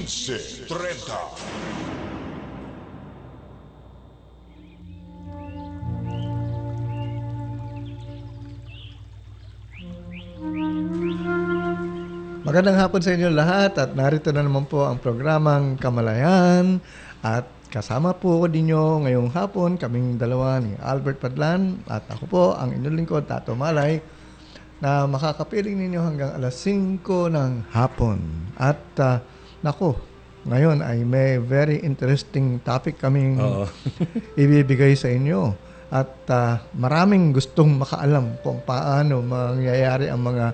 15:30. Magandang hapon sa inyo lahat at narito na naman po ang programang Kamalayan at kasama po ko dinyo ngayong hapon kaming dalawa ni Albert Padlan at ako po ang inyong lingkod Tato Malay na makakapiling ninyo hanggang alas 5 ng hapon. At nako, ngayon ay may very interesting topic kaming ibibigay sa inyo at maraming gustong makaalam kung paano mangyayari ang mga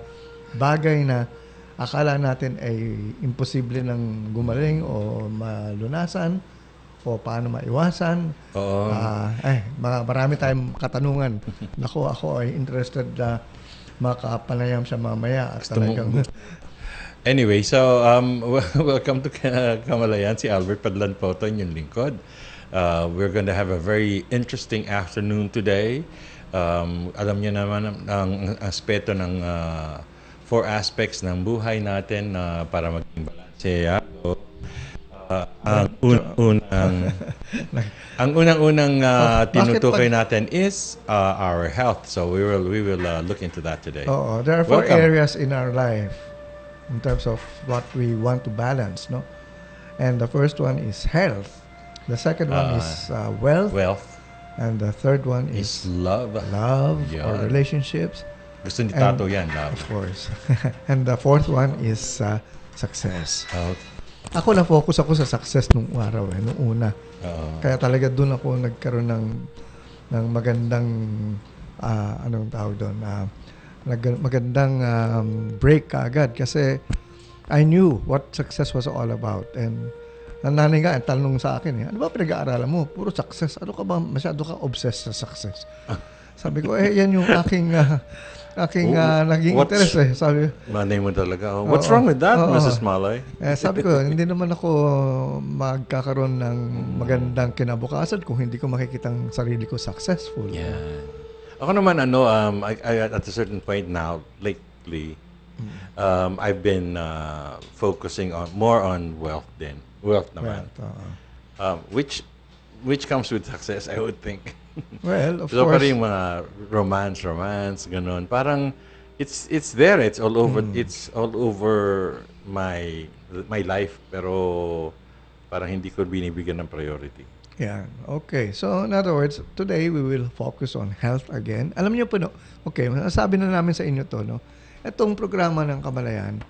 bagay na akala natin ay imposible nang gumaling o malunasan o paano maiwasan. Marami tayong katanungan. Ako ay interested na makapanayam siya mamaya at talagang... Anyway, so welcome to Kamalayan. Si Albert Padlan po ito, inyong lingkod. We're going to have a very interesting afternoon today. Alam niyo naman ang aspeto ng 4 aspects ng buhay natin para maging balanse. Ang unang tinutukoy natin is our health. So we will look into that today. There are 4 areas in our life in terms of what we want to balance, no? And the first one is health. The second one is wealth. And the third one is love. Or relationships. Gusto ni Tato yan, love. Of course. And the fourth one is success. Health. Ako na-focus ako sa success nung araw, nung una. Kaya talaga doon ako nagkaroon ng magandang, anong tawag doon, magandang break kaagad. Kasi I knew what success was all about. And nanay nga, tanong sa akin, ano ba pinag-aaralan mo? Puro success. Ano ka ba, masyado ka obsessed sa success? Sabi ko, yan yung aking naging interest eh. Sabi, manay mo talaga. What's wrong with that, Mrs. Malay? Sabi ko, hindi naman ako magkakaroon ng magandang kinabukasan kung hindi ko makikitang sarili ko successful. Yeah. Ako naman, at a certain point now, lately, I've been focusing more on wealth naman. Which comes with success, I would think. Well, of so course. So, parang mga romance, ganun. Parang, it's there. It's all over. It's all over my life. Pero, parang hindi ko binibigyan ng priority. Yeah. Okay. So, in other words, today we will focus on health again. Alam niyo po, no? Okay, sabi na namin sa inyo to, no? Itong programa ng Kamalayan,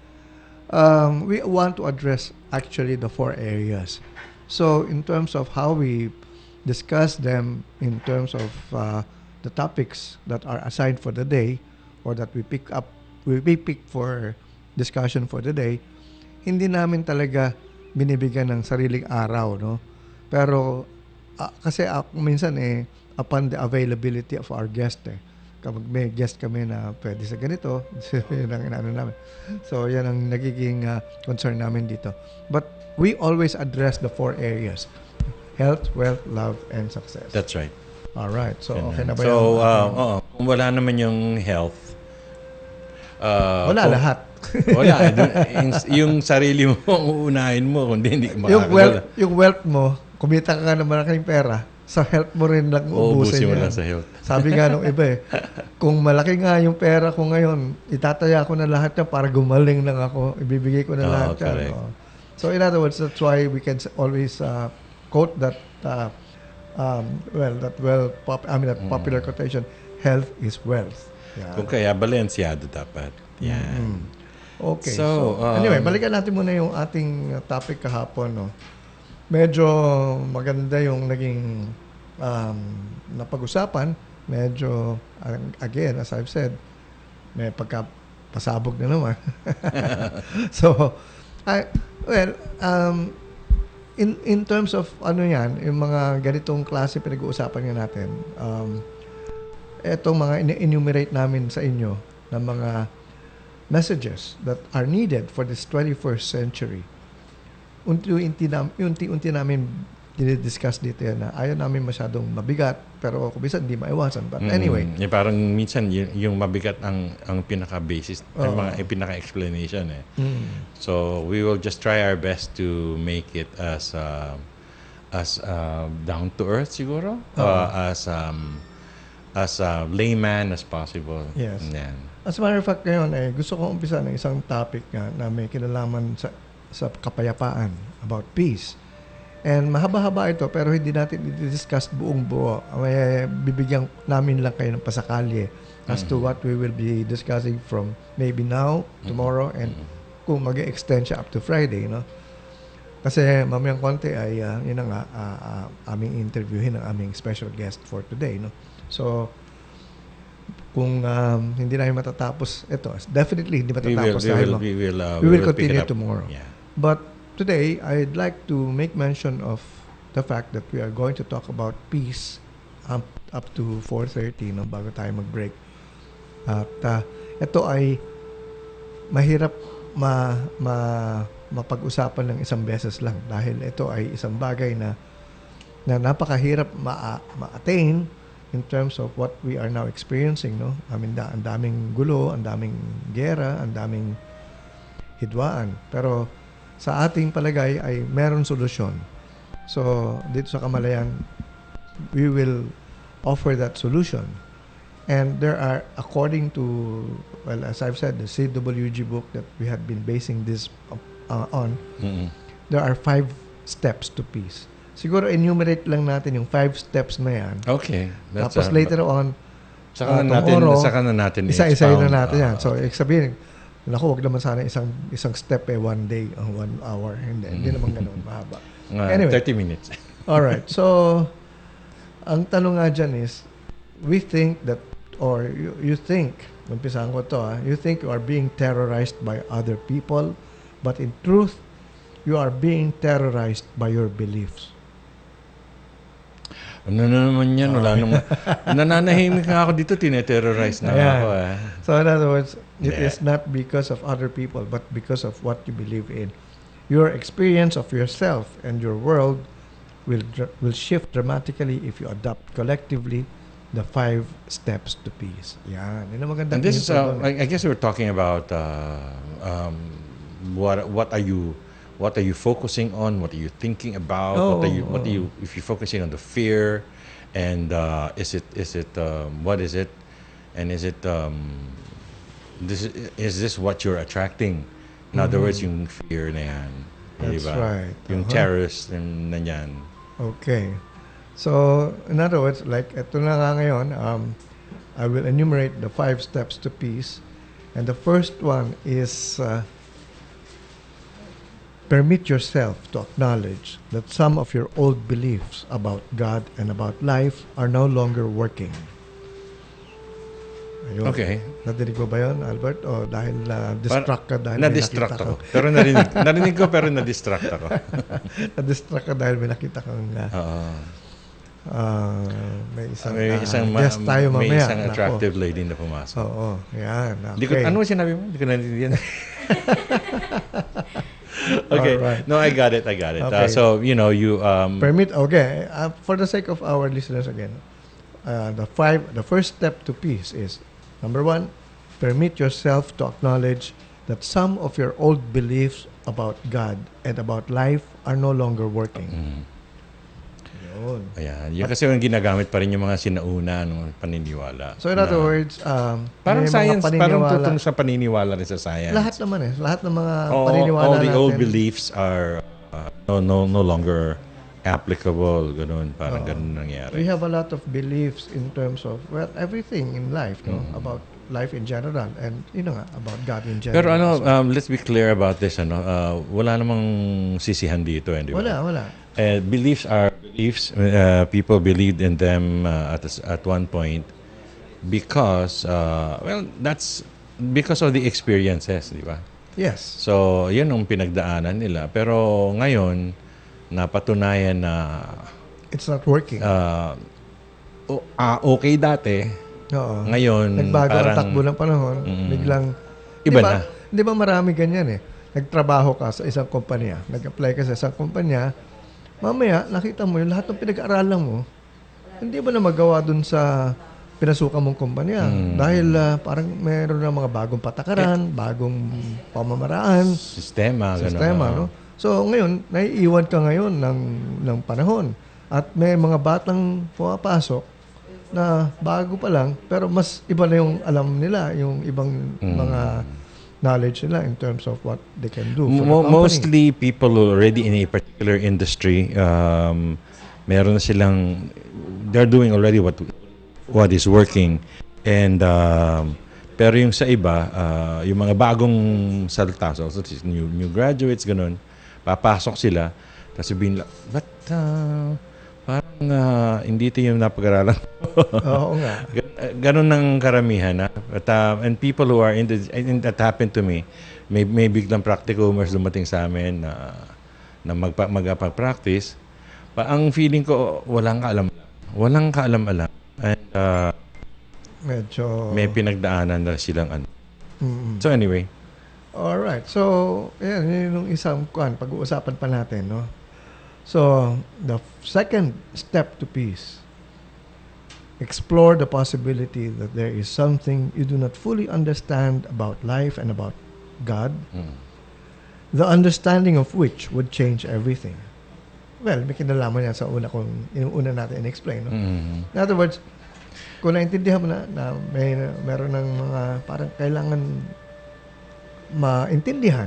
we want to address actually the 4 areas. So, in terms of how we discuss them in terms of the topics that are assigned for the day or that we pick for discussion for the day, hindi namin talaga binibigyan ng sariling araw, no? Pero kasi minsan upon the availability of our guest kapag may guest kami na pwede sa ganito, yun ang inaano namin. So yan ang nagiging concern namin dito. But we always address the 4 areas: health, wealth, love, and success. That's right. All right. So, okay na ba so, kung wala naman yung health, wala lahat. Wala. Yung sarili mo, uunahin mo, kundi hindi ka makakagala. Yung wealth mo, kumita ka ng malaking pera, sa health mo rin lang ubusin mo lang sa health. Sabi nga nung iba kung malaki nga yung pera ko ngayon, itataya ko na lahat yan para gumaling lang ako. Ibibigay ko na lahat yan. So, in other words, that's why we can always quote that popular quotation, health is wealth. Yeah. Kung kaya balansyado dapat. Yeah. Okay. So anyway, balikan natin muna yung ating topic kahapon, no. Medyo maganda yung naging napag-usapan. Medyo again, as I've said, may pagkapasabog na naman. So in terms of yung mga ganitong klase pinag-uusapan nga natin, etong mga enumerate namin sa inyo na mga messages that are needed for this 21st century. Unti-unti namin dinidiscuss dito yan na ayaw namin masyadong mabigat, pero kung minsan hindi maiwasan. But anyway. Parang minsan yung mabigat ang pinaka-basis, ang mga pinaka-explanation eh. So we will just try our best to make it as down to earth siguro, as layman as possible. Yes. Yan. As a matter of fact, ngayon, gusto kong umpisa ng isang topic na may kinalaman sa kapayapaan, about peace. And mahaba-haba ito, pero hindi natin i-discuss buong buo. May bibigyan namin lang kayo ng pasakalye as to what we will be discussing from maybe now, tomorrow, and kung mag-extend siya up to Friday, no? Kasi mamayang konti ay yun na nga, aming interviewin ang aming special guest for today, no? So, kung hindi namin matatapos ito, definitely hindi matatapos we will continue tomorrow. Yeah. But today, I'd like to make mention of the fact that we are going to talk about peace up to 4:30, no, bago tayo mag-break. At ito ay mahirap mapag-usapan ng isang beses lang dahil ito ay isang bagay na napakahirap ma-attain in terms of what we are now experiencing, no? I mean, ang daming gulo, ang daming gera, ang daming hidwaan. Pero sa ating palagay ay meron solusyon. So, dito sa Kamalayan, we will offer that solution. And there are, according to, well, as I've said, the CWG book that we have been basing this on, there are 5 steps to peace. Siguro enumerate lang natin yung 5 steps na yan. Okay. Tapos later on, saka na natin isa-isayin na natin yan. So, sabihin, naku, wag naman sana isang step 1 day, 1 hour. Hindi naman ganoon, mahaba. Anyway, 30 minutes. Alright. So, ang tanong nga dyan is, we think that, or you think, umpisahan ko to, you think you are being terrorized by other people, but in truth, you are being terrorized by your beliefs. Ano na naman yan? Wala naman. Nananahimik nga ako dito, tineterrorize na ako. So in other words, it is not because of other people, but because of what you believe in. Your experience of yourself and your world will shift dramatically if you adopt collectively the 5 steps to peace. Yan. Yun ang magandang. And this is, I guess we're talking about what are you focusing on? What are you thinking about? What are you if you're focusing on the fear, and is it what is it, and is it is this what you're attracting? In other words, yung fear na yan. That's diba? right. Yung terrorist na yan. Okay. So, in other words, like ito na nga ngayon, I will enumerate the 5 steps to peace. And the first one is permit yourself to acknowledge that some of your old beliefs about God and about life are no longer working. Ayun. Okay. Nadinig mo ba yun, Albert? O dahil na-distract ka dahil na-distract ako. Pero narinig ko pero na-distract ako. Na-distract ka dahil may nakita kang may isang guest tayo mamaya. May isang attractive lady na pumasok. Oo. Yan. Okay. Ano sinabi mo? Hindi ko nanindigan. Okay. Right. No, I got it. Okay. So, you permit. Okay. For the sake of our listeners again, the first step to peace is, number 1, permit yourself to acknowledge that some of your old beliefs about God and about life are no longer working. Yun. Ayan. Yun kasi yung ginagamit pa rin yung mga sinauna ng paniniwala. So in other words, parang science, parang tutong sa paniniwala rin sa science. Lahat naman lahat ng mga paniniwala all the natin. old beliefs are no longer applicable. Ganun, parang ganun nangyari. We have a lot of beliefs in terms of, well, everything in life, no? About life in general and about God in general. Pero let's be clear about this. Wala namang sisihan dito. Di ba? Wala. Beliefs are beliefs. People believed in them at one point because, that's because of the experiences, di ba? Yes. So, yun ang pinagdaanan nila. Pero ngayon, napatunayan na it's not working. Okay dati. Oo. Ngayon, nagbago parang ang takbo ng panahon, biglang iba na. Di ba marami ganyan eh. Nagtrabaho ka sa isang kumpanya, nag-apply ka sa isang kumpanya, mamaya nakita mo yung lahat ng pinag-aaralan mo, hindi mo na magawa dun sa pinasukan mong kumpanya. Dahil parang meron na mga bagong patakaran, bagong pamamaraan, Sistema, sistema, no? So, ngayon, naiiwan ka ngayon ng panahon. At may mga batang pumapasok na bago pa lang, pero mas iba na yung alam nila, yung ibang mga knowledge nila in terms of what they can do for the company. Mostly people who are already in a particular industry, meron na silang, they're doing already what is working. And pero yung sa iba, yung mga bagong salta, so new graduates, ganun, papasok sila, tapos sabihin lang, but parang hindi ito yung napag-aralan. Oo nga. Ganun ng karamihan. But, and people who are that happened to me, may biglang practicumers dumating sa amin na magpa-practice. Ang feeling ko, walang kaalam-alam. And Medyo... may pinagdaanan na silang So anyway. Alright. So, yan yung isang pag-uusapan pa natin, no? So, the second step to peace, explore the possibility that there is something you do not fully understand about life and about God, the understanding of which would change everything. Well, may kinalaman yan sa una natin in-explain. No? In other words, kung naintindihan mo na meron ng mga parang kailangan maintindihan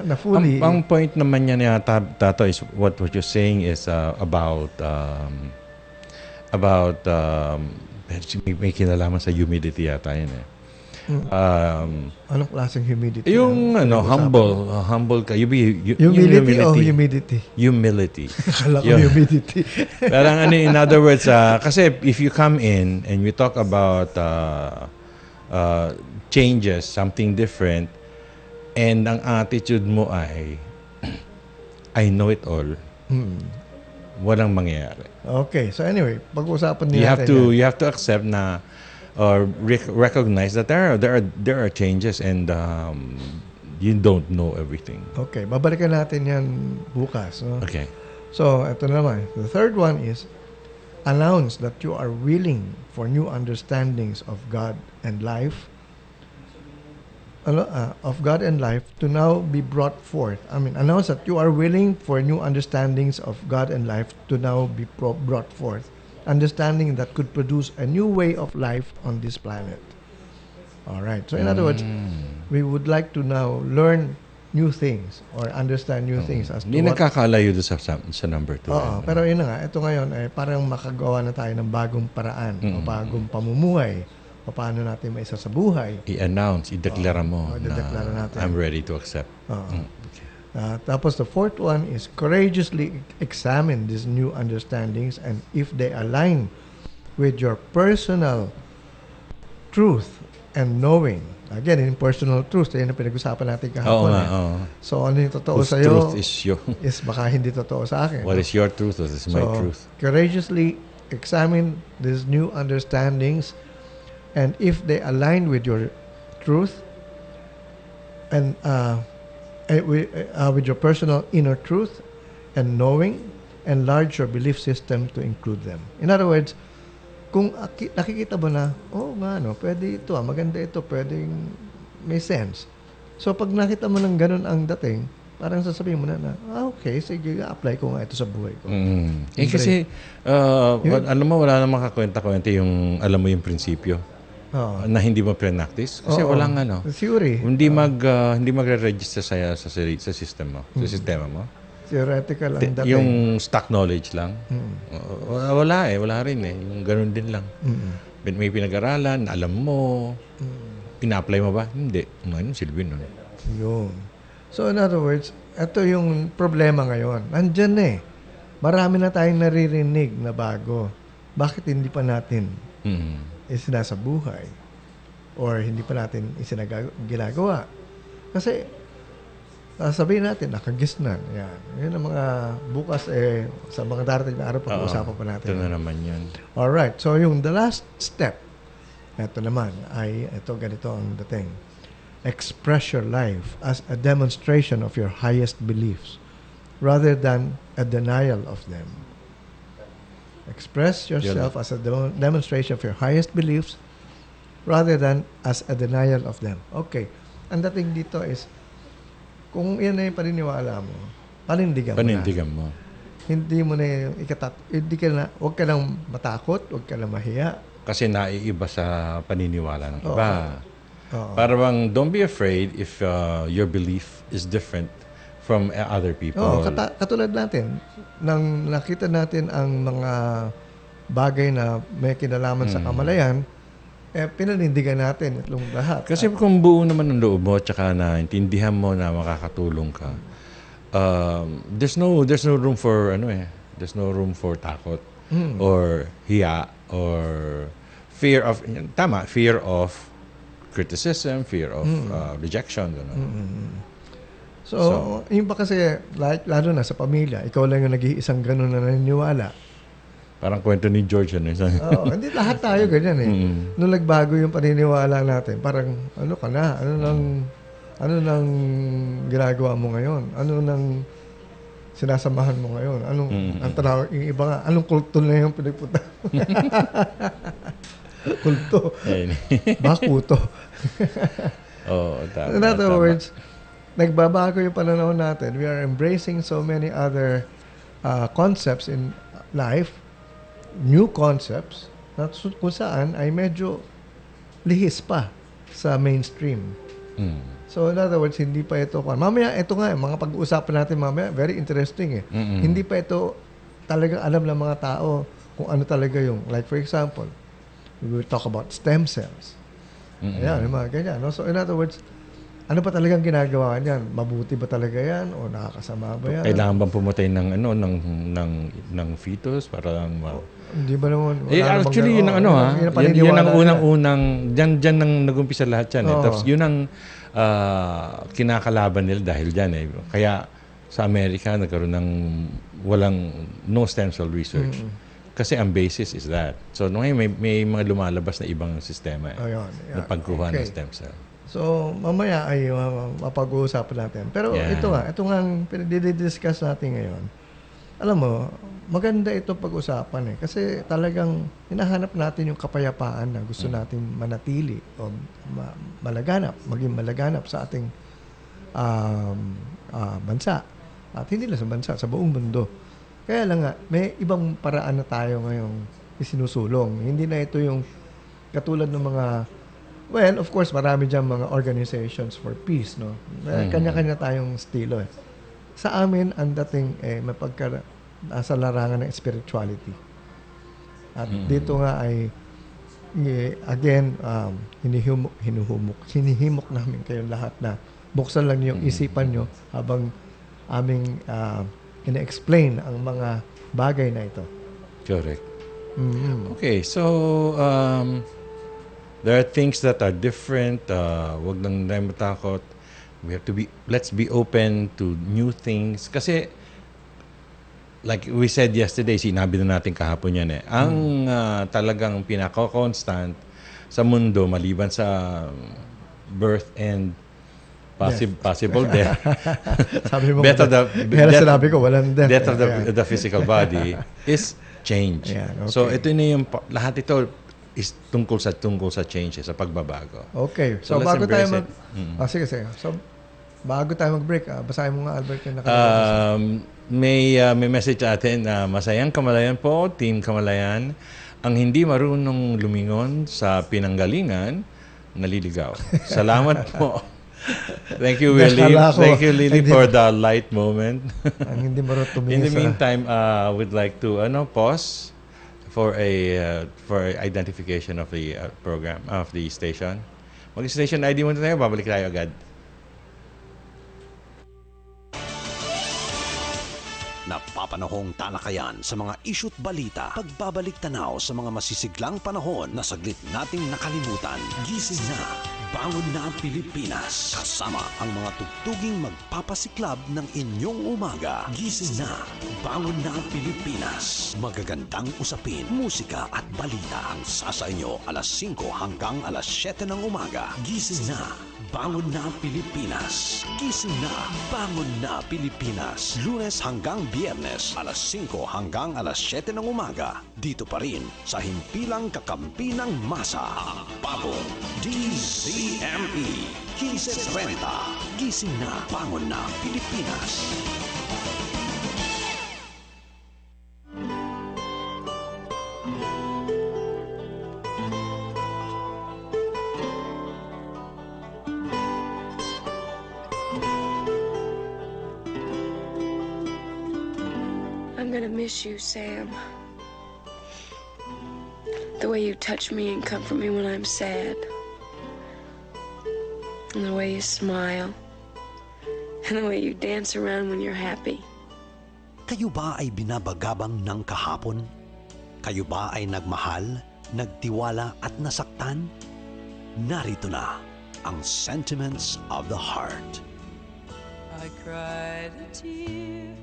na fully. Ang point naman niya niya, Tato, is what you're saying is about may kinalaman sa humidity yata yun eh. Anong klaseng humidity? Yung humble ka. Humility o humidity? Humility. Akala ko humidity. Parang in other words, kasi if you come in and you talk about changes, something different, and ang attitude mo ay I know it all, walang mangyayari. Okay, so anyway, pag-usapan natin you have to accept na or recognize that there are changes and you don't know everything. Okay, babalikan natin yan bukas. No? Okay. So, ito naman. The third one is announce that you are willing for new understandings of God and life to now be brought forth. Announce that you are willing for new understandings of God and life to now be brought forth. Understanding that could produce a new way of life on this planet. All right. So in other words, we would like to now learn new things or understand new things as to Hindi nakakalayo doon sa number 2. Oo, pero yun na nga. Ito ngayon ay parang makagawa na tayo ng bagong paraan o bagong pamumuhay o paano natin maisa sa buhay. I-announce, i-deklara mo na natin. I'm ready to accept. Tapos the fourth one is courageously examine these new understandings and if they align with your personal truth and knowing. Again, in personal truth, yan ang pinag-usapan natin kahapon. So, ano yung totoo Whose sa'yo truth is baka hindi totoo sa akin. What is your truth? What is my truth? Courageously examine these new understandings and if they align with your truth and with your personal inner truth and knowing, enlarge your belief system to include them. In other words, kung nakikita mo na, pwede ito, maganda ito, pwedeng may sense. So, pag nakita mo ng ganun ang dating, parang sasabihin mo na, okay, sige, apply ko nga ito sa buhay ko. Kasi, alam mo, wala namang kakwenta-kwenta yung, alam mo yung prinsipyo. Na hindi mo pre-practice kasi walang theory. Hindi magre-register sa system mo, sa sistema mo. Theoretical ang dating. Yung stock knowledge lang. Wala rin yung ganun din lang. May pinag-aralan, alam mo, ina-apply mo ba? Hindi. Ano silbi nun? Yun. So in other words, ito yung problema ngayon. Nandyan marami na tayong naririnig na bago. Bakit hindi pa natin isinasa buhay or hindi pa natin ginagawa? Kasi sabihin natin, nakagisnan. Yan. Yun ang mga bukas sa mga darating na araw pag-uusapan pa natin. Ito na naman yan. Alright. So yung the last step, ito naman ay, ganito ang dating. Express your life as a demonstration of your highest beliefs rather than a denial of them. Express yourself as a demonstration of your highest beliefs rather than as a denial of them. Okay. Ang dating dito is, kung yan na yung paniniwala mo, panindigan mo. Hindi mo na yung huwag ka nang matakot, huwag ka nang mahiya. Kasi naiiba sa paniniwala ng iba. Para bang, don't be afraid if your belief is different from other people. Katulad natin, nang nakita natin ang mga bagay na may kinalaman sa kamalayan, pinanindigan natin itong lahat. Kasi kung buo naman ang loob mo, tsaka na intindihan mo na makakatulong ka, there's no room for there's no room for takot or hiya or fear of criticism, fear of rejection. So, yung ba kasi, lalo na sa pamilya, ikaw lang yung nag-iisang gano'n na naniniwala. Parang kwento ni George. Hindi lahat tayo ganyan eh. Nung nagbago yung paniniwala natin, parang ano ka na? Ano nang ginagawa mo ngayon? Ano nang sinasamahan mo ngayon? Ang tanaw, yung iba nga, anong kulto na yung pinagpunta? Kulto. Bakuto. In other words, nagbabago yung pananaw natin. We are embracing so many other concepts in life, new concepts, na kung saan ay medyo lihis pa sa mainstream. So in other words, hindi pa ito. Mamaya, ito nga, mga pag-uusapan natin mamaya, very interesting eh. Hindi pa ito talagang alam ng mga tao kung ano talaga yung, like for example, we will talk about stem cells. Ayan, yung mga ganyan. No? So in other words, ano pa talagang ginagawa niyan? Mabuti ba talaga yan o nakakasama ba yan? Kailangan bang pumatay ng fetus para lang hindi ba naman? Actually, yun ang yun ang unang diyan nang nagumpisa lahat yan. Tapos yun ang kinakalaban nila dahil diyan eh. Kaya sa Amerika nagkaroon ng no stem cell research. Kasi ang basis is that. So ngayon may mga lumalabas na ibang sistema na pagkuha ng stem cell. So, mamaya ay mapag-uusapan natin. Pero ito nga ang pinag-discuss natin ngayon. Alam mo, maganda ito pag-usapan eh. Kasi talagang hinahanap natin yung kapayapaan na gusto natin manatili o maging malaganap sa ating bansa. At hindi lang sa bansa, sa buong mundo. Kaya lang nga, may ibang paraan na tayo ngayong isinusulong. Hindi na ito yung katulad ng mga well, of course, marami dyan mga organizations for peace, no? Kanya-kanya tayong estilo, eh. Sa amin, ang dating, nasa larangan ng spirituality. At dito nga ay, again, hinihimok namin kayong lahat na buksan lang yung isipan nyo habang aming ina-explain ang mga bagay na ito. Correct. Okay, so, there are things that are different. Wag lang tayo matakot. Let's be open to new things. Kasi, like we said yesterday, sinabi na natin kahapon yan eh. Ang talagang pinaka-constant sa mundo, maliban sa birth and possible death. Sabi mo, sinabi ko, walang death. Death of the physical body is change. So, ito na yung, lahat ito, is tungkol sa change, sa pagbabago. Okay. So bago tayo sige. So bago tayo mag-break, basahin mo nga, Albert, yung nakalabas. May message atin na Masayang Kamalayan po, Team Kamalayan. Ang hindi marunong lumingon sa pinanggalingan, naliligaw. Salamat po. Thank you, Willie. Thank you, Lily, for the light moment. Ang hindi marunong tumingin. In the meantime, we'd like to pause for identification of the program, of the station. Mag-station ID muna tayo, babalik tayo agad. Napapanahong talakayan sa mga issue't balita, pagbabalik tanaw sa mga masisiglang panahon na saglit nating nakalimutan. Gising na, bangon na ang Pilipinas. Kasama ang mga tugtuging magpapasiklab ng inyong umaga. Gising na, bangon na ang Pilipinas. Magagandang usapin, musika at balita ang sasa inyo alas 5 hanggang alas 7 ng umaga. Gising na, Bangon na Pilipinas. Gising na, bangon na Pilipinas. Lunes hanggang Biyernes, alas 5 hanggang alas 7 ng umaga. Dito pa rin sa himpilang kakampi ng masa. Ang bagong DZME 15:30. Gising na, bangon na Pilipinas. I'm gonna miss you, Sam. The way you touch me and comfort me when I'm sad. And the way you smile. And the way you dance around when you're happy. Kayo ba ay binabagabang ng kahapon? Kayo ba ay nagmahal, nagtiwala at nasaktan? Narito na ang Sentiments of the Heart. I cried a tear.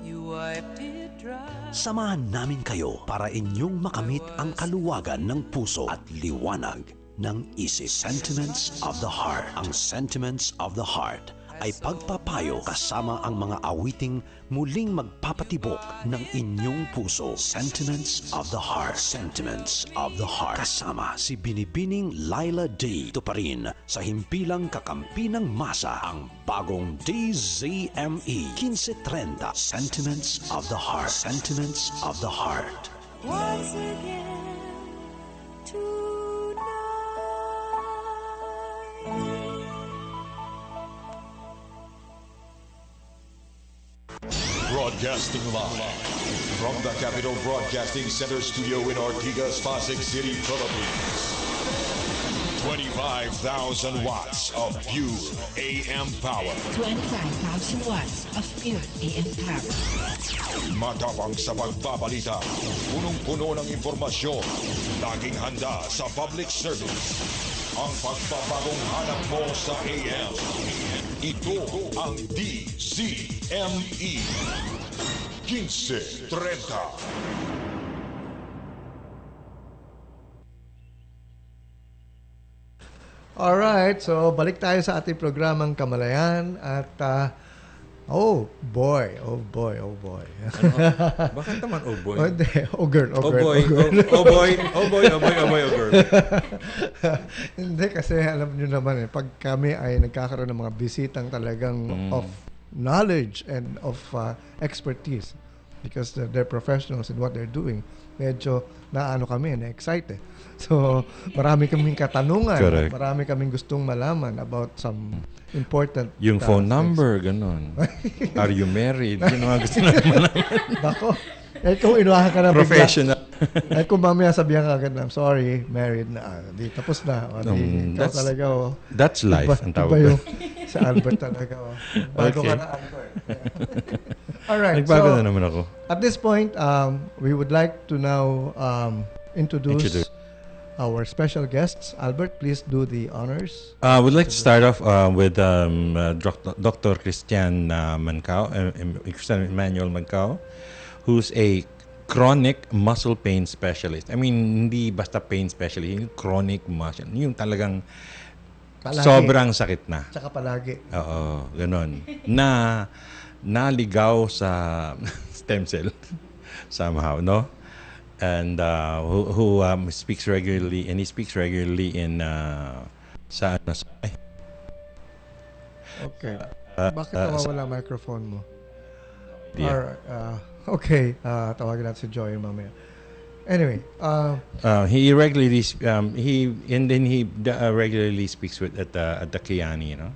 You wiped it dry. Samahan namin kayo para inyong makamit ang kaluwagan ng puso at liwanag ng isip. Sentiments of the Heart. Ang Sentiments of the Heart ay pagpapayo kasama ang mga awiting muling magpapatibok ng inyong puso. Sentiments of the Heart. Sentiments of the Heart. Kasama si Binibining Laila D. Ito pa rin sa himpilang kakampi ng masa, ang bagong DZME 15:30. Sentiments of the Heart. Sentiments of the Heart. Once again tonight. Broadcasting live from the Capital Broadcasting Center studio in Ortigas, Pasig City, Philippines. 25,000 watts of pure AM power. 25,000 watts of pure AM power. Matapang sa pagbabalita, punong-puno ng impormasyon, laging handa sa public service. Ang pagbabagong hanap mo sa AM. Ito ang DZME 15:30. Alright, so balik tayo sa ating programang Kamalayan at oh boy. Bakit naman oh boy? Oh, hindi. Oh girl. Oh boy, oh girl. Hindi kasi alam nyo naman pag kami ay nagkakaroon ng mga bisitang talagang of knowledge and of expertise because they're professionals in what they're doing, medyo naano kami, na-excite eh. So, marami kaming katanungan, Correct. marami kaming gustong malaman about some important Yung phone things. number, ganun. Are you married? Yun ang gusto naman malaman. Bako, kung inuwahan ka na Professional. bigla, kung mamaya sabihan ka agad na, sorry, married na. Di, tapos na. O, di, ikaw talaga, That's life, ang tawag iba ko. yung sa Albert talaga. Bago Okay. ka na, Albert. Alright, Nagbago so, na naman ako. at this point, we would like to now introduce our special guests. Albert, please do the honors. We'd like to start off with Dr. Christian Christian Emmanuel Mancao, who's a chronic muscle pain specialist. I mean, hindi basta pain specialist, yung chronic muscle. Yung talagang Palagi. sobrang sakit na. Tsaka palagi. Oo, ganun. Naligaw sa stem cell somehow, no? And who speaks regularly, and he speaks regularly in sa ano sa Okay. Bakit nawawala microphone mo? Yeah. Or, okay, tawagin natin si Joy mamaya. Anyway, he regularly regularly speaks with at the Kyani, you know,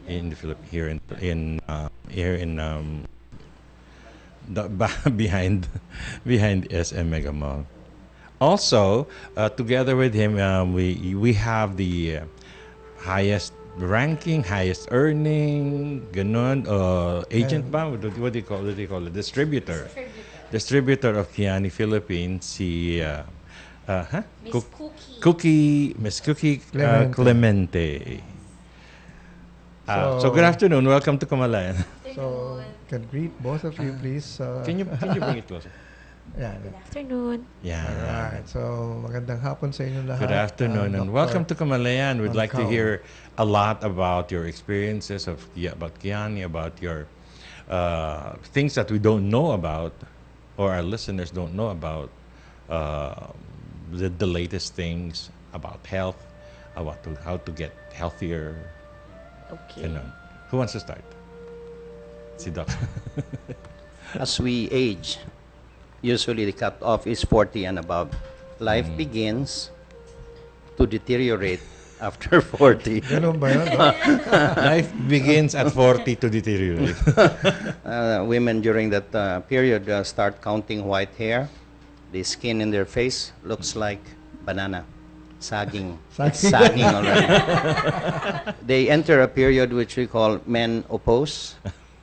in the Philippines, here in behind SM Mega Mall. Also, together with him, we have the highest ranking, highest earning, ganun, agent ba? What do you call it? Distributor of Kyani Philippines, si Miss Cookie Clemente. So good afternoon. Welcome to Kamalayan. so can greet both of you, please. Can you bring it closer? Yan. Good afternoon. Yeah. Alright. So, magandang hapon sa inyo lahat. Good afternoon and Dr. welcome to Kamalayan. We'd like to Mancao. hear a lot about your experiences about Kyani, about your things that we don't know about, or our listeners don't know about, the latest things about health, about how to get healthier. Okay. Who wants to start? Si Doc. As we age, usually the cutoff is 40 and above. Life begins to deteriorate after 40. Ganun ba yun? Doc? Life begins at 40 to deteriorate. Women during that period start counting white hair. The skin in their face looks like banana, sagging. It's sagging already. They enter a period which we call menopause.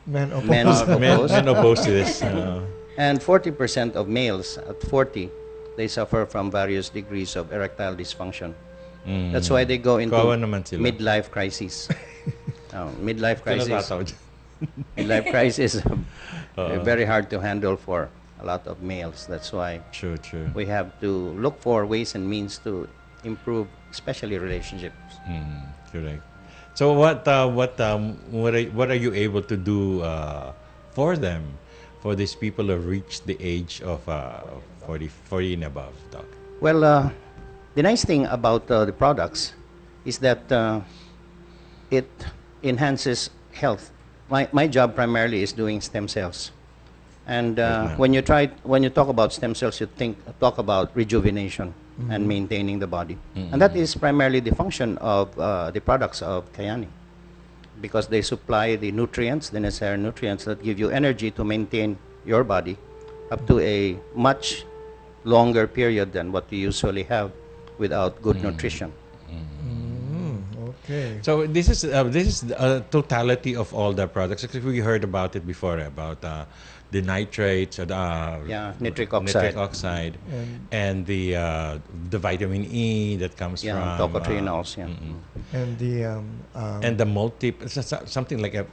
Menopause. Men oppose to this. And 40% of males at 40, they suffer from various degrees of erectile dysfunction. That's why they go into Kawawa naman sila. midlife crisis. Midlife crisis. Tinatawag. Midlife crisis is very hard to handle for a lot of males. That's why True. we have to look for ways and means to improve, especially relationships. Correct. So what are you able to do for them, for these people who have reached the age of 40 and above, Doc? Well, the nice thing about the products is that it enhances health. My job primarily is doing stem cells. And when you talk about stem cells, you talk about rejuvenation and maintaining the body. And that is primarily the function of the products of Kyani, because they supply the nutrients, the necessary nutrients that give you energy to maintain your body up to a much longer period than what you usually have without good nutrition. Okay. So this is a totality of all the products. Because we heard about it before about the nitrates, nitric nitric oxide. oxide, and the vitamin E that comes from Tocotrienols, And the and the something like the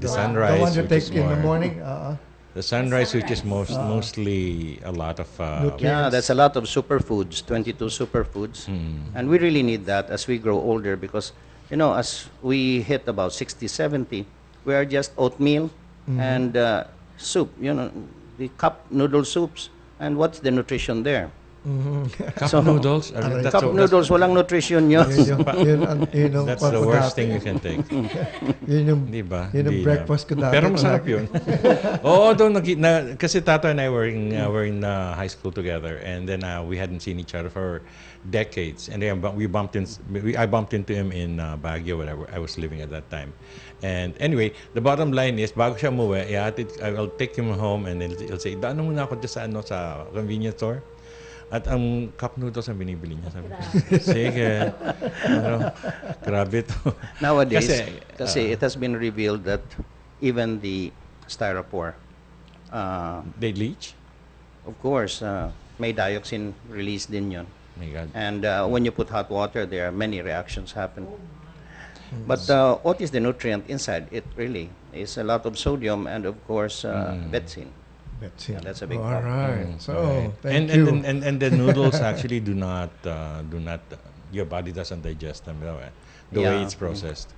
the sunrise. one you which take is in the more- morning. The sunrise, which is mostly a lot of Yeah, that's a lot of superfoods, 22 superfoods. And we really need that as we grow older because, as we hit about 60, 70, we are just oatmeal and soup, the cup noodle soups. And what's the nutrition there? cup noodles. Cup noodles, walang nutrition yun. That's the worst thing you can take. Yun yung Diba? yun yung breakfast ko dati. Pero masarap yun. Oo, kasi Tato and I were in high school together, and then we hadn't seen each other for decades. And then I bumped into him in Baguio, whatever I was living at that time. And anyway, the bottom line is, bago siya umuwi, I'll take him home, and then he'll say, daan muna ako dyan sa convenience store. At ang cup noodles ang binibili niya. Sabi ko, sige. Grabe to. Nowadays, kasi it has been revealed that even the styrofoam, They leach? of course, may dioxin release din yun. My God. And when you put hot water, there are many reactions happen. But what is the nutrient inside? It really is a lot of sodium and, of course, betsin. That's it. That's a big All part. right. So, Right. thank and, you. And the noodles actually do not your body doesn't digest them the way Yeah. it's processed.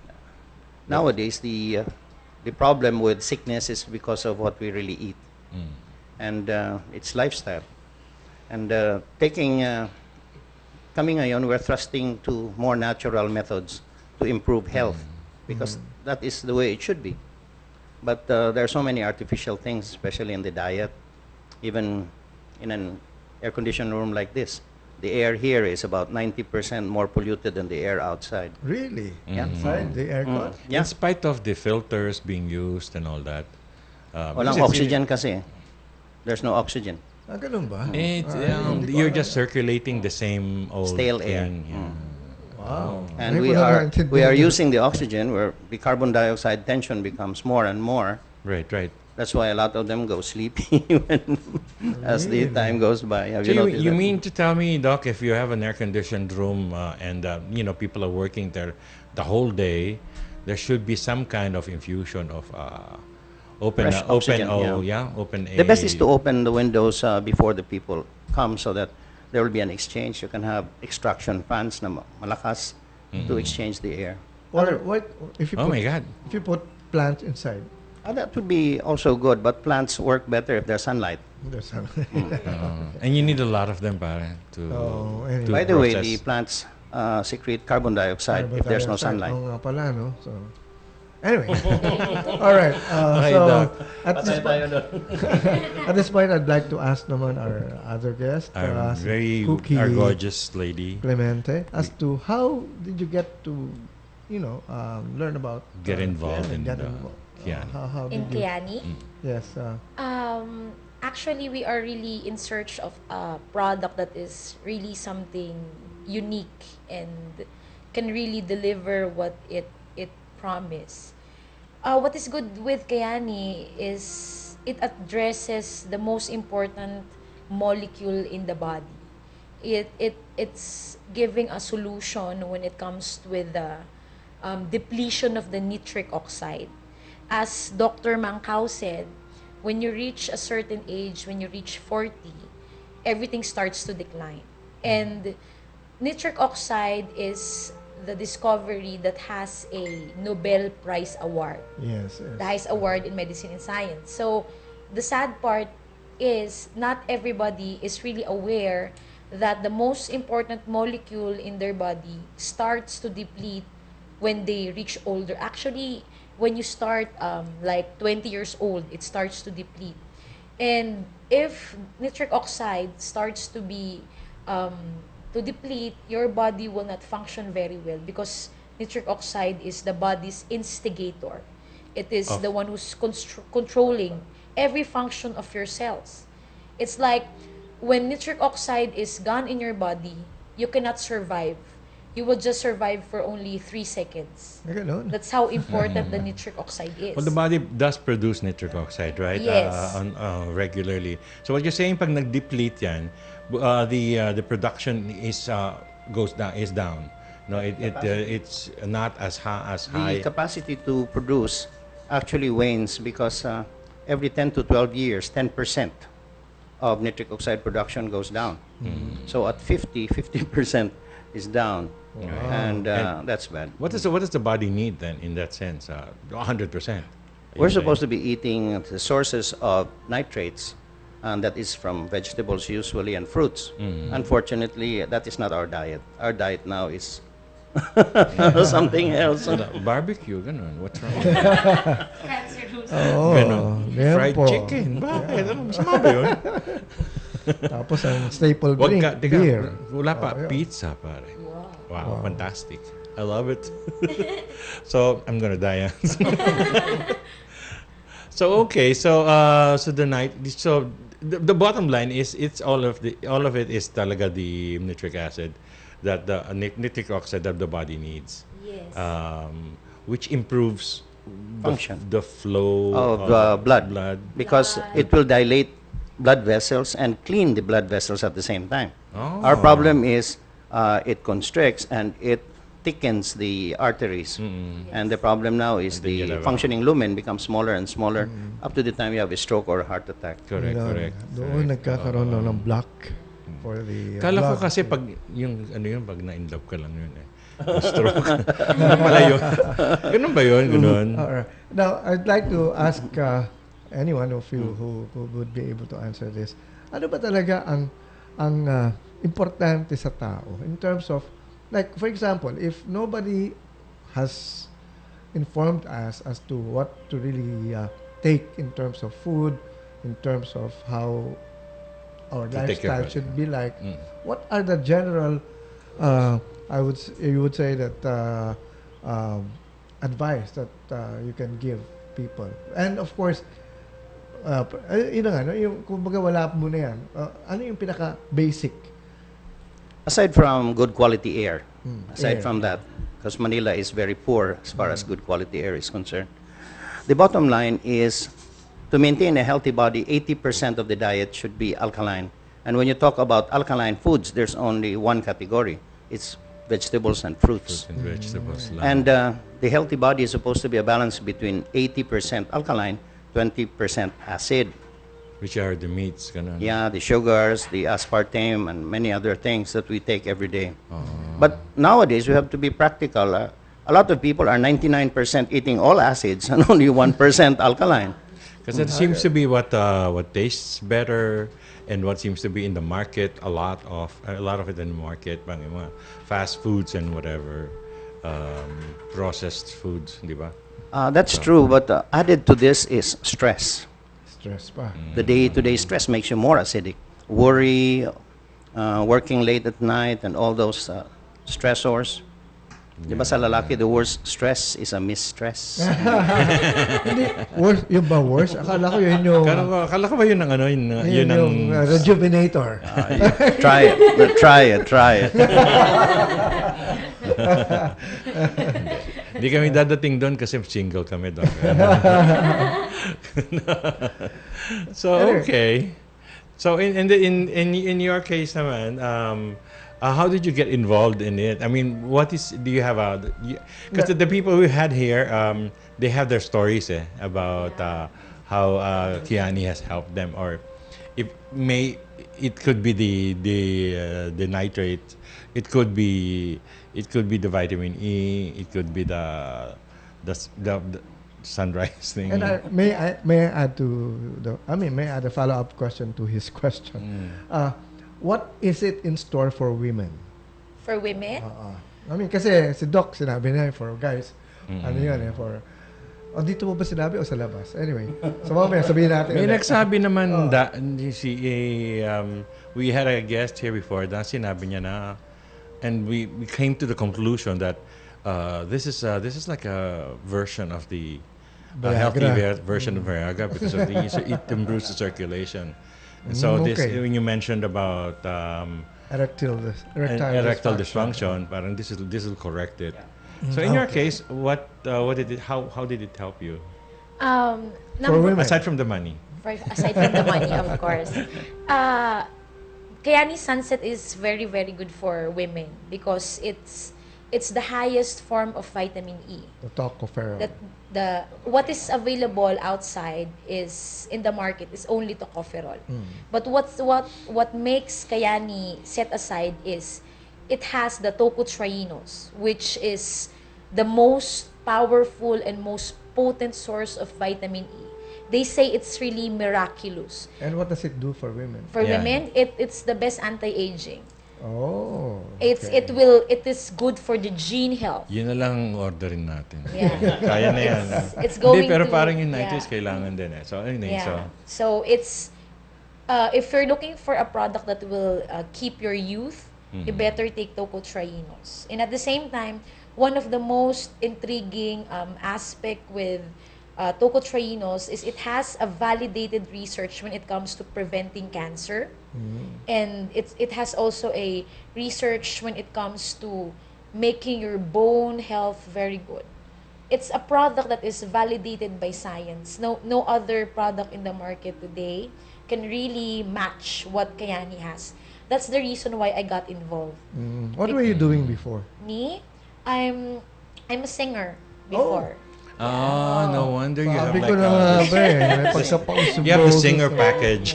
Nowadays, the problem with sickness is because of what we really eat. And it's lifestyle. And kami ngayon, we're thrusting to more natural methods to improve health because that is the way it should be. But there are so many artificial things, especially in the diet. Even in an air-conditioned room like this, the air here is about 90% more polluted than the air outside. Really? Yeah. Inside the aircon? Yeah. In spite of the filters being used and all that. Walang because oxygen kasi. There's no oxygen. Ganun ba? You're just circulating the same old Stale air. thing. Yeah. Wow. And Hindi we ko are naintindihan yun. using the oxygen where the carbon dioxide tension becomes more and more. Right. That's why a lot of them go sleepy as the time goes by. Have So you noticed you that? mean to tell me, Doc, if you have an air-conditioned room and people are working there the whole day, there should be some kind of infusion of Open, Fresh open, oxygen, oh, yeah. open The best is to open the windows before the people come so that there will be an exchange. You can have extraction fans na malakas to exchange the air. Or what if you Oh put, my God. if you put plants inside? That would be also good, but plants work better if there's sunlight. There's some- And you need a lot of them, pare, to, Oh, anyway. to By the way, process. the plants secrete carbon dioxide Carbon if there's no dioxide. sunlight. Oo nga pala, no? So, anyway. All right. Okay, So, Doc. at this point, I'd like to ask naman our other guest, Our si very Cookie our gorgeous lady. Clemente, as to how did you get to, learn about... Get involved Kyani, in get the involved. Kyani. How In did you... Kyani? Yes. Actually, we are really in search of a product that is really something unique and can really deliver what it promise. What is good with Kyani is it addresses the most important molecule in the body. It's giving a solution when it comes with the depletion of the nitric oxide. As Dr. Mancao said, when you reach a certain age, when you reach 40, everything starts to decline. And nitric oxide is the discovery that has a Nobel Prize award, Yes. the highest award in medicine and science. So the sad part is not everybody is really aware that the most important molecule in their body starts to deplete when they reach older. Actually, when you start like 20 years old, it starts to deplete. And if nitric oxide starts to be to deplete, your body will not function very well because nitric oxide is the body's instigator. It is the one who's controlling every function of your cells. It's like when nitric oxide is gone in your body, you cannot survive. You will just survive for only 3 seconds. Ganun. That's how important the nitric oxide is. Well, the body does produce nitric oxide, right? Yes. Regularly. So what you're saying, pag nag-deplete yan, the production is down. No, it's not as high. The capacity to produce actually wanes because every 10 to 12 years, 10% of nitric oxide production goes down. So at 50% is down. And that's bad. What does the body need then in that sense? 100%. We're supposed to be eating the sources of nitrates, and that is from vegetables usually and fruits. Unfortunately, that is not our diet. Our diet now is something else. Barbecue, ganun. What's wrong? Oo. Ganyan Fried po. chicken. Bakit? Ano, masama ba yun? Tapos ang staple Wag drink, ka, teka, beer. wala pa. Oh, yeah. Pizza, pare. Wow, fantastic. I love it. So, I'm gonna die. So, okay. So the bottom line is all of it is talaga the nitric acid that the nitric oxide that the body needs. Yes. Which improves Function. the flow of blood. Because it will dilate blood vessels and clean the blood vessels at the same time. Oh. Our problem is it constricts and it thickens the arteries. And the problem now is then you the have a- functioning lumen becomes smaller and smaller up to the time you have a stroke or a heart attack. Correct, Yun, correct. Doon nagkakaroon ng block for the Kala ko blood. kasi pag pag na-inlove ka lang yun eh. Stroke. Ano pala yun? Ganun ba yun? Ganun. Alright. Now, I'd like to ask anyone of you who would be able to answer this. Ano ba talaga ang importante sa tao in terms of, like, for example, if nobody has informed us as to what to really take in terms of food, in terms of how our To take care lifestyle of it. should be like, what are the general, you would say that advice that you can give people? And of course, yun na nga, no? Yung, kumbaga wala mo na yan, ano yung pinaka-basic? Aside from good quality air, aside air. from that, because Manila is very poor as far as good quality air is concerned, the bottom line is to maintain a healthy body, 80% of the diet should be alkaline. And when you talk about alkaline foods, there's only one category. It's vegetables and fruits. Fruits and vegetables lang. And the healthy body is supposed to be a balance between 80% alkaline, 20% acid. Which are the meats, ganun. Yeah, the sugars, the aspartame, and many other things that we take every day. But nowadays, we have to be practical. A lot of people are 99% eating all acids and only 1% alkaline. Because it seems to be what tastes better, and what seems to be in the market, a lot of it in the market, bang yung mga fast foods and whatever, processed foods, di ba? That's true, but added to this is stress. Stress pa. The day-to-day stress makes you more acidic. Worry, working late at night, and all those stressors. Di ba sa lalaki, the worst stress is a mistress. Hindi, worse, yung ba worse? Akala ko yun yung... Akala ko ba yun ang ano, yun yung rejuvenator. Try it. Hindi kami dadating doon kasi single kami doon. So okay. So in your case naman, how did you get involved in it? I mean, do you have because the people we had here, they have their stories about how Kyani has helped them, or it could be the nitrate, it could be the vitamin E, it could be the sunrise thing. And may I add a follow-up question to his question. What is it in store for women? For women? I mean, kasi si Doc sinabi niya for guys. Ano yun for... dito mo ba sinabi o sa labas? Anyway, so mamaya sabihin natin. May nagsabi naman we had a guest here before na sinabi niya na, and we came to the conclusion that this is like a version of the healthy version of Viagra, because of it improves the circulation. And so when you mentioned about erectile dysfunction, parang this will correct it. So in your case, how did it help you? Aside from the money. Aside from the money, of course. Kyani Sunset is very, very good for women because it's the highest form of vitamin E. The tocopherol. What is available outside is in the market is only tocopherol. But what makes Kyani set aside is it has the tocotrienols, which is the most powerful and most potent source of vitamin E. They say it's really miraculous. And what does it do for women? For women, it's the best anti-aging. Oh. Okay. It is good for the gene health. Yun na lang orderin natin. Yeah. Kaya na yan. It's going pero to, parang yung nitrates kailangan din eh. So So it's if you're looking for a product that will keep your youth, you better take tocotrienols. And at the same time, one of the most intriguing aspect with tocotrienols is it has a validated research when it comes to preventing cancer. And it has also a research when it comes to making your bone health very good. It's a product that is validated by science. No other product in the market today can really match what Kyani has. That's the reason why I got involved. What were you doing before? Me? I'm a singer before. No wonder you have Sabi like ko na nga ba eh. you have the singer package.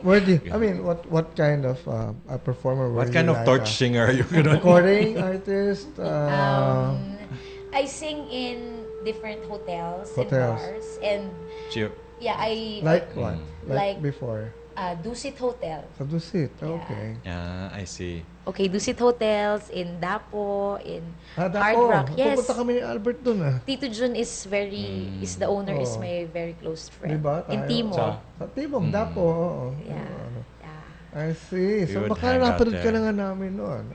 Where do you, I mean, what kind of a performer were you? What kind of torch singer are you? Recording artist? I sing in different hotels. And bars. And I... Like what? Like before? Dusit Hotel. Sa Dusit, okay. Yeah, I see. Okay, Dusit Hotels in Dapo, in Dapo. Hard Rock. Yes. Pupunta kami ni Albert dun Tito Jun is the owner, is my very close friend. Diba? In Timog. Sa Timog, Dapo. I see. So baka napanood ka na nga namin noon.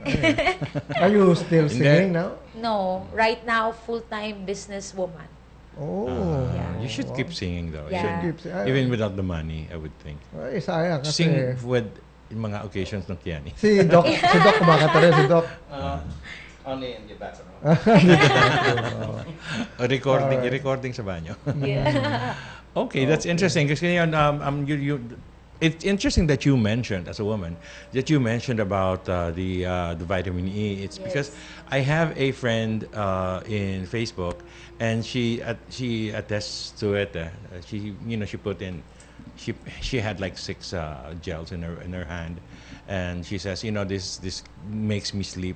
Are you still singing now? No. Right now, full-time businesswoman. You should keep singing though. Yeah. Even without the money, I would think. Ay, sayang kasi. Sing with mga occasions ng Kyani. Si Doc kumakanta rin, si Doc. Only in the bathroom. Recording sa banyo. Okay, that's interesting. Kasi yun, it's interesting that you mentioned, as a woman, that you mentioned about the vitamin E. It's because I have a friend in Facebook, and she attests to it. She put in, she had like 6 gels in her hand, and she says, this makes me sleep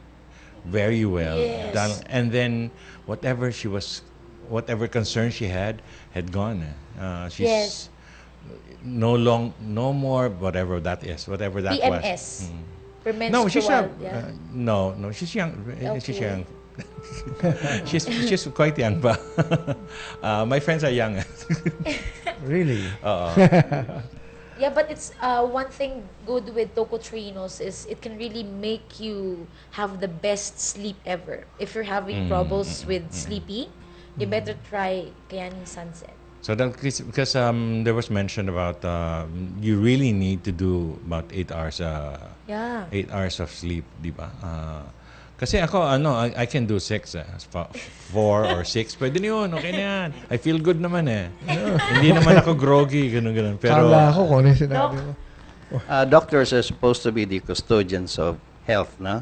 very well. Yes. And then whatever concern she had gone. She's Yes. no more whatever that PMS. was. Premenstrual, No, she's young. yeah. No, she's young. She's Okay. young. she's quite young, but my friends are young. Really? Yeah, but it's one thing good with tocotrinos is it can really make you have the best sleep ever. If you're having troubles with sleepy, you better try Kyani Sunset. So that because there was mention about you really need to do about 8 hours. Yeah. 8 hours of sleep, di ba? Kasi ako, I can do 6, 4 or 6. Pwede na yun, okay na yan. I feel good naman eh. Hindi naman ako groggy, ganun. Pero, Kala ko kung ano yung sinabi mo. Doctors are supposed to be the custodians of health, no?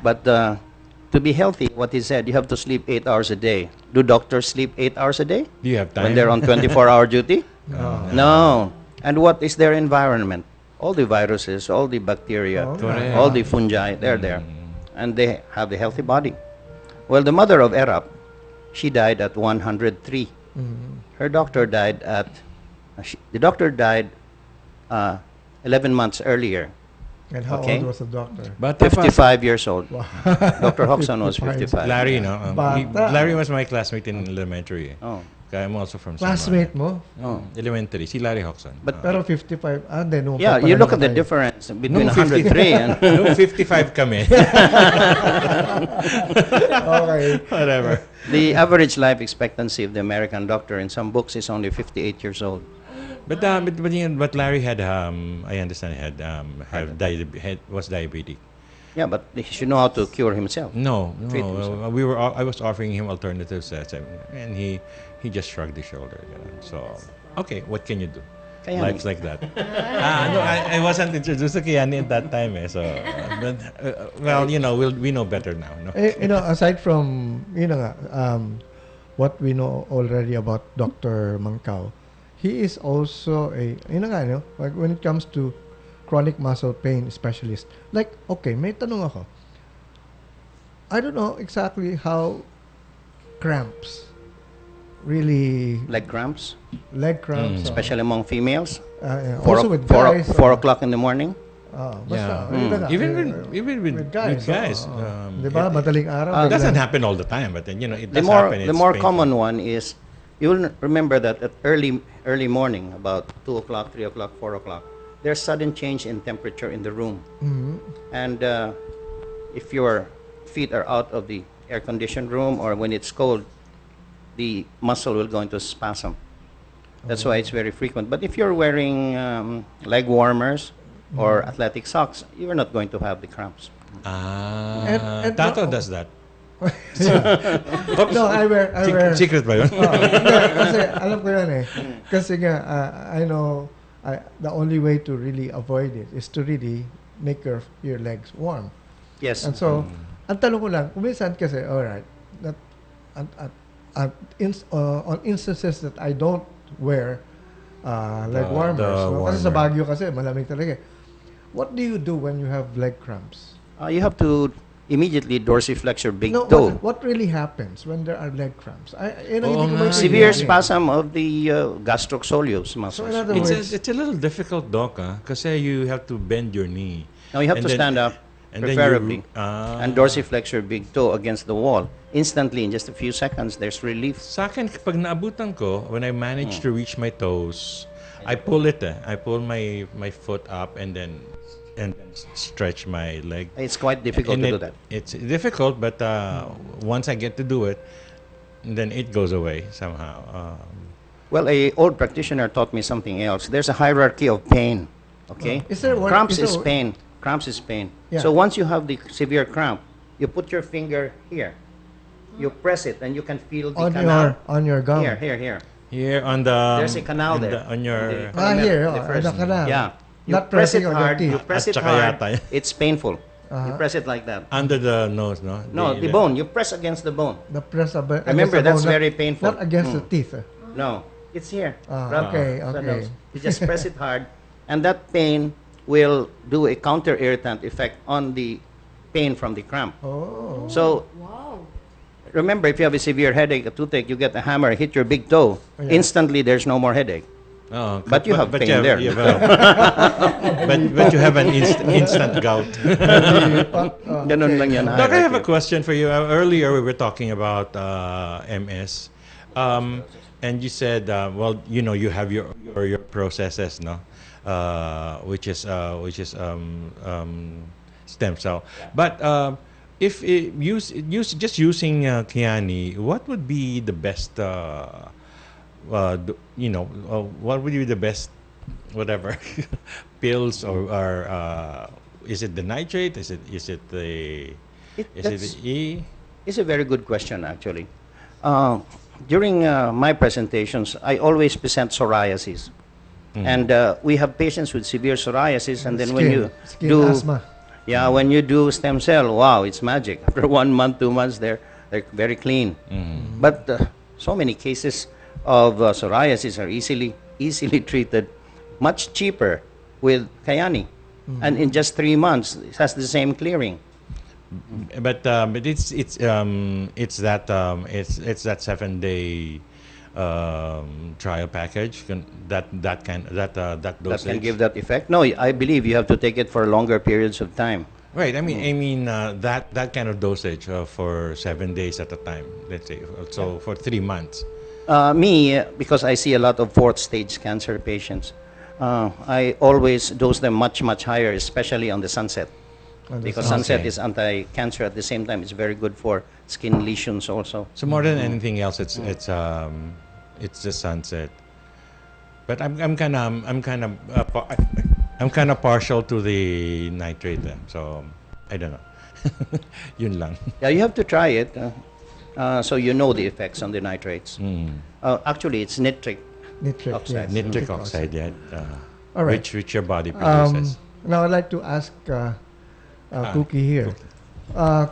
But to be healthy, what he said, you have to sleep 8 hours a day. Do doctors sleep 8 hours a day? do you have time? When they're on 24-hour duty? No. And what is their environment? All the viruses, all the bacteria, Correct. all the fungi, they're there. And they have a healthy body. Well, the mother of Erap, she died at 103. Her doctor died at, the doctor died 11 months earlier. And how Okay. old was the doctor? But 55 years old. Dr. Hoxton was 55. Larry, no? Bata. Larry was my classmate in elementary. Oh. Kaya I'm also from Samar. Classmate mo? Oh. Elementary, si Larry Hoxton. But Pero 55, then yeah, you look at the difference between 103 and Nung 55 kami. Okay. Whatever. the average life expectancy of the American doctor in some books is only 58 years old. But Larry had I understand was diabetic. Yeah, but he should know how to cure himself. No, Treat himself. I was offering him alternatives, and he just shrugged his shoulder. So, okay, what can you do? Kyani. Life's like that. No, I wasn't introduced to Kyani at that time, so. Well, we know better now. No? Aside from, what we know already about Dr. Mancao, he is also like when it comes to chronic muscle pain specialist. Like, okay, may tanong ako. I don't know exactly how cramps really... Leg cramps, Leg cramps. especially among females. Also with guys. 4 o'clock in the morning. Basta, Even with guys. Diba? Madaling araw. It doesn't happen all the time, but then, it The does more happen. the It's more painful. common one is, you'll remember that at early morning, about 2 o'clock, 3 o'clock, 4 o'clock, there's sudden change in temperature in the room. And if your feet are out of the air-conditioned room, or when it's cold, the muscle will go into spasm. That's why it's very frequent. But if you're wearing leg warmers or athletic socks, you're not going to have the cramps. And Tato does that. No, I wear. Secret ba yun? Hindi, kasi alam ko yan eh. Kasi nga, I know the only way to really avoid it is to really make your legs warm. Yes. And so, ang tanong ko lang, kung minsan kasi, alright, that, on instances that I don't wear leg warmers, no? Kasi sa Baguio kasi, malamig talaga eh. What do you do when you have leg cramps? You have to immediately dorsiflex your big No, toe. what really happens when there are leg cramps? Severe spasm of the gastrosoleus So muscles. in other words, It's a little difficult, Doc, kasi you have to bend your knee. Now you have And to then- stand up, and then preferably, you- and dorsiflex your big toe against the wall. Instantly, in just a few seconds, there's relief. Sa akin, kapag naabutan ko, when I manage to reach my toes, I pull it. I pull my foot up and then stretch my leg. It's quite difficult And to do that. It's difficult, but once I get to do it, then it goes away somehow. Well, a old practitioner taught me something else. There's a hierarchy of pain. Okay, Is there one- cramps is is there- pain. Cramps is pain. Yeah. So once you have the severe cramp, you put your finger here. You press it, and you can feel the canal. on your gum. Here. Here on the There's a canal there. on your The- Here, the first- the canal. Yeah. You Not press it pressing on your hard. teeth. You press At it saka hard. yata yan. It's painful. You press it like that. Under the nose, no? No, the bone. You press against the bone. The press against Remember, the bone, that's very painful. Not against the teeth. No, it's here. Okay, The okay. nose. You just press it hard, and that pain will do a counter irritant effect on the pain from the cramp. Oh. So remember, if you have a severe headache, a toothache, you get a hammer, hit your big toe. Instantly, there's no more headache. Oh, But you have pain there. You have but you have an instant gout. Ganun lang yan. Doc, I have a question for you. Earlier, we were talking about MS. And you said, well, you know, you have your processes, no? Which is stem cell. But if just using Kyani, what would be the best? What would be the best, whatever, pills or is it the nitrate? Is it the E? It's a very good question, actually. During my presentations, I always present psoriasis. And we have patients with severe psoriasis, and then when you do asthma. Yeah, when you do stem cell, wow, it's magic. After 1 month, 2 months, they're very clean. But so many cases of psoriasis are easily treated, much cheaper with Kyani, and in just 3 months, it has the same clearing. But it's that 7-day trial package that dosage. That can give that effect. No, I believe you have to take it for longer periods of time. Right. I mean that kind of dosage for 7 days at a time. Let's say so for 3 months. Because I see a lot of 4th stage cancer patients, I always dose them much higher, especially on the sunset. Because sunset is anti-cancer at the same time. It's very good for skin lesions also. So more than anything else, it's the sunset. But I'm kind of partial to the nitrate. So I don't know. Yun lang. Yeah, you have to try it, so you know the effects on the nitrates. Actually, it's nitric oxide. Yes. Nitric oxide, yeah. All right. Which your body produces. Now I'd like to ask Cookie here.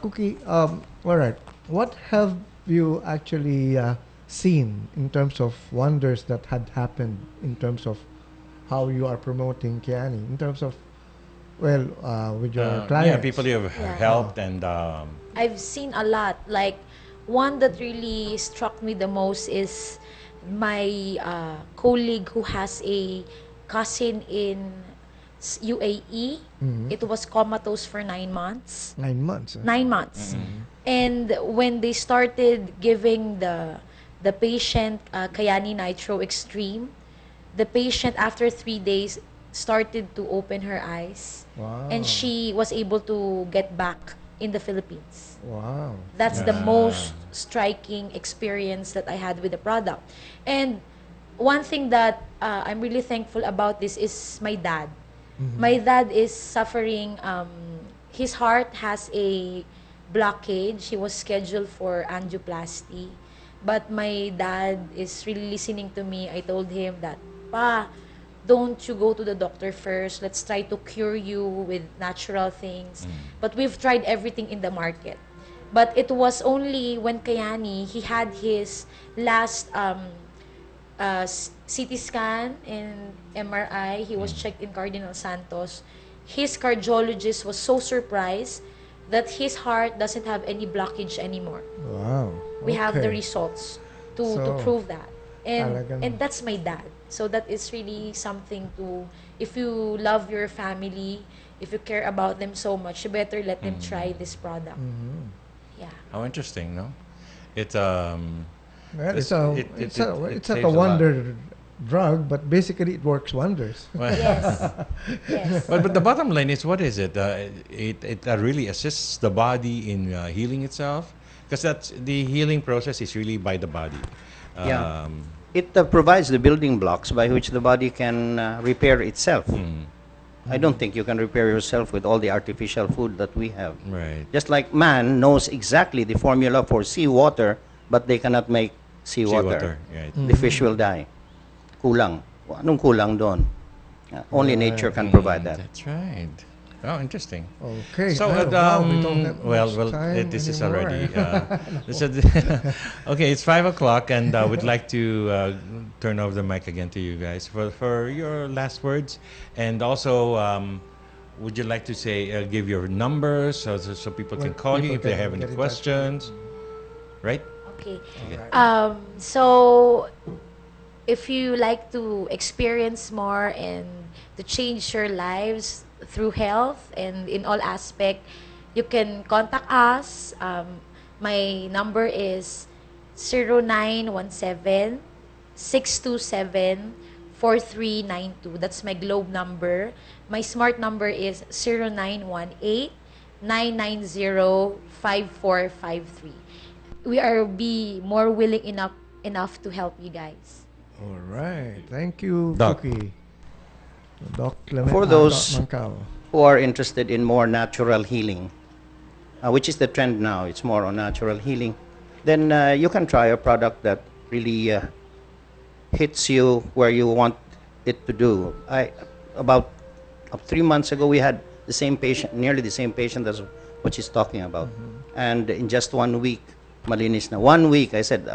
Cookie, all right. What have you actually seen in terms of wonders that had happened in terms of how you are promoting Kyani, in terms of, with your clients? Yeah, people you have helped and... I've seen a lot. Like, one that really struck me the most is my colleague who has a cousin in UAE. It was comatose for 9 months. 9 months. 9 months. And when they started giving the patient Kyani Nitro Extreme, the patient after 3 days started to open her eyes. Wow. And she was able to get back in the Philippines. Wow. That's the most striking experience that I had with the product. And one thing that I'm really thankful about this is my dad. My dad is suffering, his heart has a blockage. He was scheduled for angioplasty. But my dad is really listening to me. I told him that, Pa, don't you go to the doctor first. Let's try to cure you with natural things. But we've tried everything in the market. But it was only when Kyani, he had his last CT scan and MRI. He was checked in Cardinal Santos. His cardiologist was so surprised that his heart doesn't have any blockage anymore. Wow. We have the results to prove that. And that's my dad. So that is really something to, if you love your family, if you care about them so much, you better let them try this product. Yeah. How interesting, no? It's it's saves not a wonder drug, but basically it works wonders. Yes. Yes. But the bottom line is, what is it? It really assists the body in healing itself, because that's the healing process is really by the body. It provides the building blocks by which the body can repair itself. I don't think you can repair yourself with all the artificial food that we have. Right. Just like man knows exactly the formula for seawater, but they cannot make seawater. Right. The fish will die. Kulang. Anong kulang doon? Only nature can provide that. That's right. Oh, interesting. Okay. So, wow, we don't have well, much time this is anymore. already. Okay, it's 5 o'clock, and we'd like to turn over the mic again to you guys for your last words, and also, would you like to say give your numbers so people can call you if they have any questions, right? Okay. So, if you like to experience more and to change your lives through health and in all aspect, you can contact us. My number is 0917-627-4392. That's my globe number. My smart number is 0918-990-5453. We are be more willing enough to help you guys. All right. Thank you, Doc. Cookie. Doc Clement, For those Doc Mancao. who are interested in more natural healing, which is the trend now, it's more on natural healing, then you can try a product that really hits you where you want it to do. About 3 months ago, we had the same patient, nearly the same patient as what she's talking about. And in just 1 week, malinis na. 1 week, I said,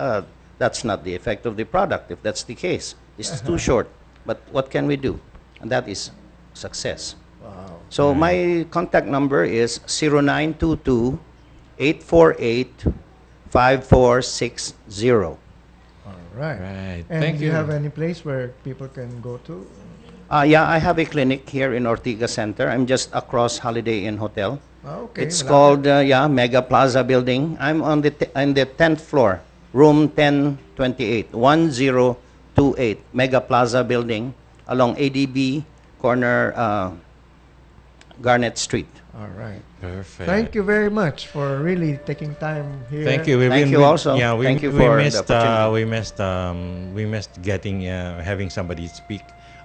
that's not the effect of the product. If that's the case, it's too short. But what can we do? And that is success. Wow. So my contact number is 0922-848-5460. All right. Right. And Thank do you. you have any place where people can go to? Yeah, I have a clinic here in Ortigas Center. I'm just across Holiday Inn Hotel. Okay. It's called Mega Plaza Building. I'm on the 10th floor, room 1028, 1028, Mega Plaza Building, along ADB corner, Garnet Street. All right. Perfect. Thank you very much for really taking time here. Thank you. Thank you also. Yeah, Thank you for the missed, opportunity. we missed getting having somebody speak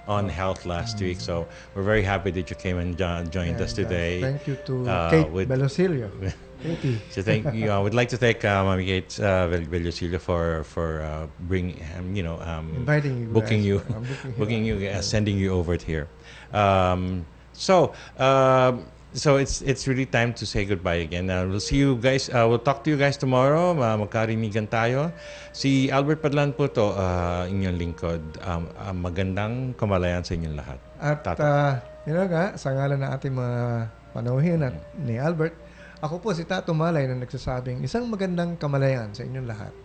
on health last week. So we're very happy that you came and joined us And, today. thank you to Kate Belosilio. Katie. So we'd like to thank Mami Kate Belosilio for bringing Inviting you booking guys. you, Booking you. sending you over here. So it's really time to say goodbye again. We'll see you guys. We'll talk to you guys tomorrow. Magkarinigan tayo. Si Albert Padlan po to, inyong lingkod. Magandang kamalayan sa inyong lahat. At Tato. sa ngalan ng ating mga panuhin at ni Albert, ako po si Tato Malay na nagsasabing isang magandang kamalayan sa inyong lahat.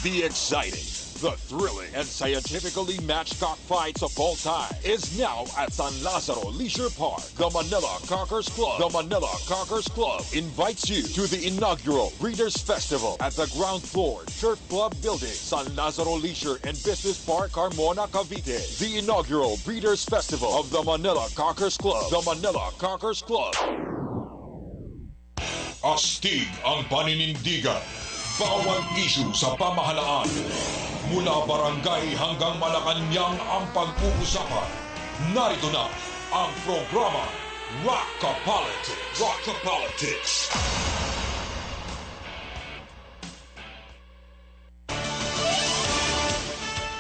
The exciting, the thrilling, and scientifically matched cockfights of all time is now at San Lazaro Leisure Park. The Manila Cockers Club. The Manila Cockers Club invites you to the inaugural Breeders' Festival at the ground floor Turf Club Building, San Lazaro Leisure and Business Park, Carmona, Cavite. The inaugural Breeders' Festival of the Manila Cockers Club. The Manila Cockers Club. Astig ang paninindigan. Bawal issue sa pamahalaan. Mula barangay hanggang Malacanang ang pag-uusapan. Narito na ang programa Rock Politics. Rock Politics.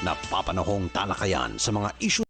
Napapanahong talakayan sa mga isyu